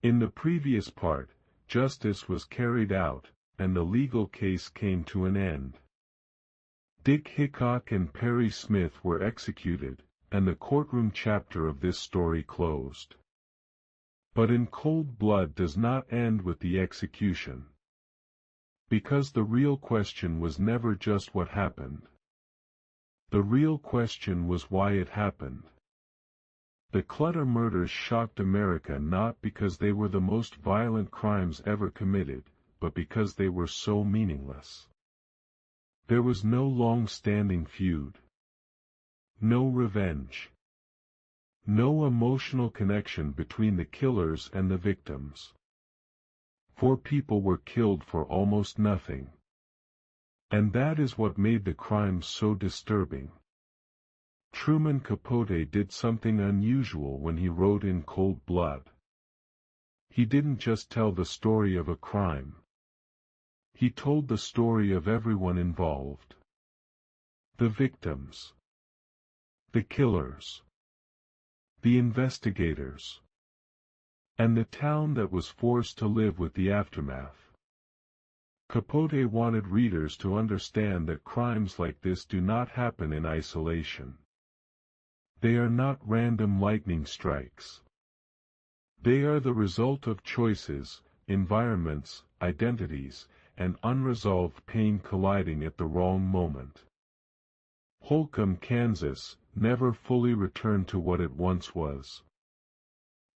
In the previous part, justice was carried out, and the legal case came to an end. Dick Hickok and Perry Smith were executed, and the courtroom chapter of this story closed. But In Cold Blood does not end with the execution. Because the real question was never just what happened. The real question was why it happened. The Clutter murders shocked America not because they were the most violent crimes ever committed, but because they were so meaningless. There was no long-standing feud. No revenge. No emotional connection between the killers and the victims. 4 people were killed for almost nothing. And that is what made the crime so disturbing. Truman Capote did something unusual when he wrote In Cold Blood. He didn't just tell the story of a crime. He told the story of everyone involved. The victims. The killers. The investigators. And the town that was forced to live with the aftermath. Capote wanted readers to understand that crimes like this do not happen in isolation. They are not random lightning strikes. They are the result of choices, environments, identities, and unresolved pain colliding at the wrong moment. Holcomb, Kansas, never fully returned to what it once was.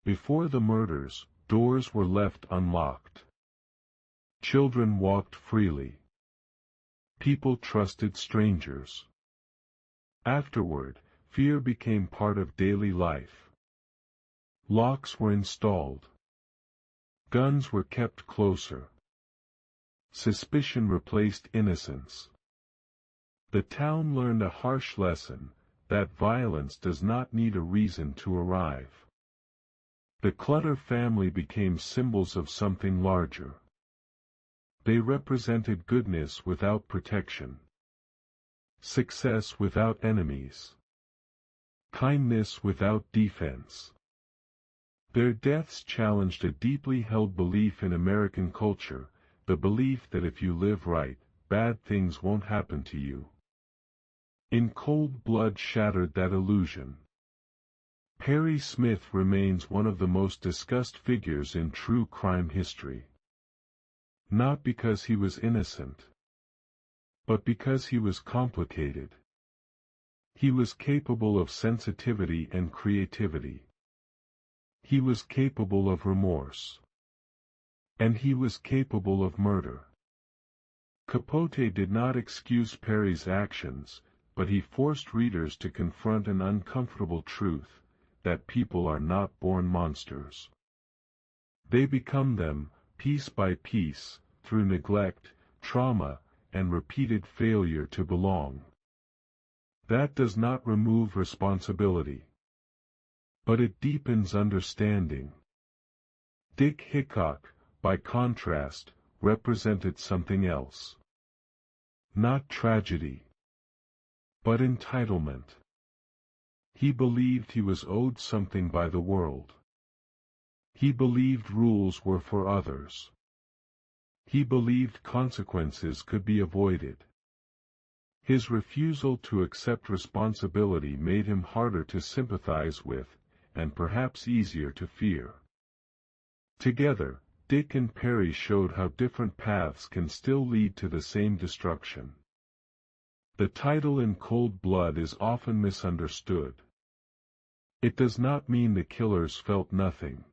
Before the murders, doors were left unlocked. Children walked freely. People trusted strangers. Afterward, fear became part of daily life. Locks were installed. Guns were kept closer. Suspicion replaced innocence. The town learned a harsh lesson, that violence does not need a reason to arrive. The Clutter family became symbols of something larger. They represented goodness without protection. Success without enemies. Kindness without defense. Their deaths challenged a deeply held belief in American culture, the belief that if you live right, bad things won't happen to you. In Cold Blood shattered that illusion. Perry Smith remains one of the most discussed figures in true crime history. Not because he was innocent, but because he was complicated. He was capable of sensitivity and creativity. He was capable of remorse. And he was capable of murder. Capote did not excuse Perry's actions, but he forced readers to confront an uncomfortable truth, that people are not born monsters. They become them, piece by piece, through neglect, trauma, and repeated failure to belong. That does not remove responsibility. But it deepens understanding. Dick Hickok, by contrast, represented something else. Not tragedy, but entitlement. He believed he was owed something by the world. He believed rules were for others. He believed consequences could be avoided. His refusal to accept responsibility made him harder to sympathize with, and perhaps easier to fear. Together, Dick and Perry showed how different paths can still lead to the same destruction. The title In Cold Blood is often misunderstood. It does not mean the killers felt nothing.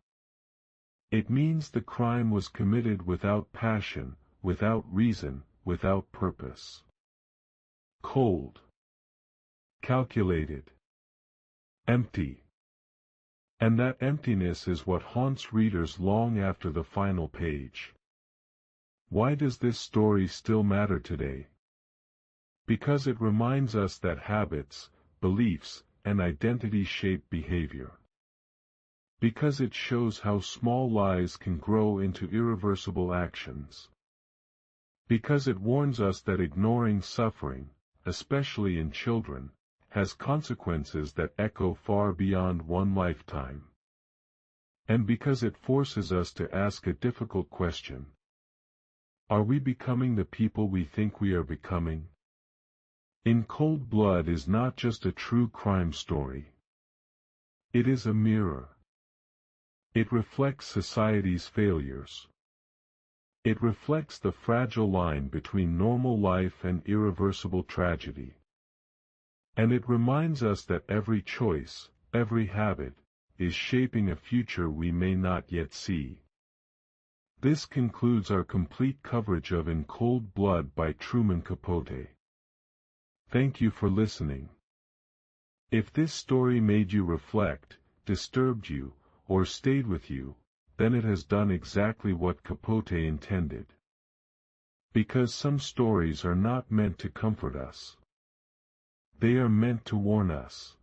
It means the crime was committed without passion, without reason, without purpose. Cold. Calculated. Empty. And that emptiness is what haunts readers long after the final page. Why does this story still matter today? Because it reminds us that habits, beliefs, and identity shape behavior. Because it shows how small lies can grow into irreversible actions. Because it warns us that ignoring suffering, especially in children, has consequences that echo far beyond one lifetime. and because it forces us to ask a difficult question. Are we becoming the people we think we are becoming? In Cold Blood is not just a true crime story. It is a mirror. It reflects society's failures. It reflects the fragile line between normal life and irreversible tragedy. And it reminds us that every choice, every habit, is shaping a future we may not yet see. This concludes our complete coverage of In Cold Blood by Truman Capote. Thank you for listening. If this story made you reflect, disturbed you, or stayed with you, then it has done exactly what Capote intended. Because some stories are not meant to comfort us. They are meant to warn us.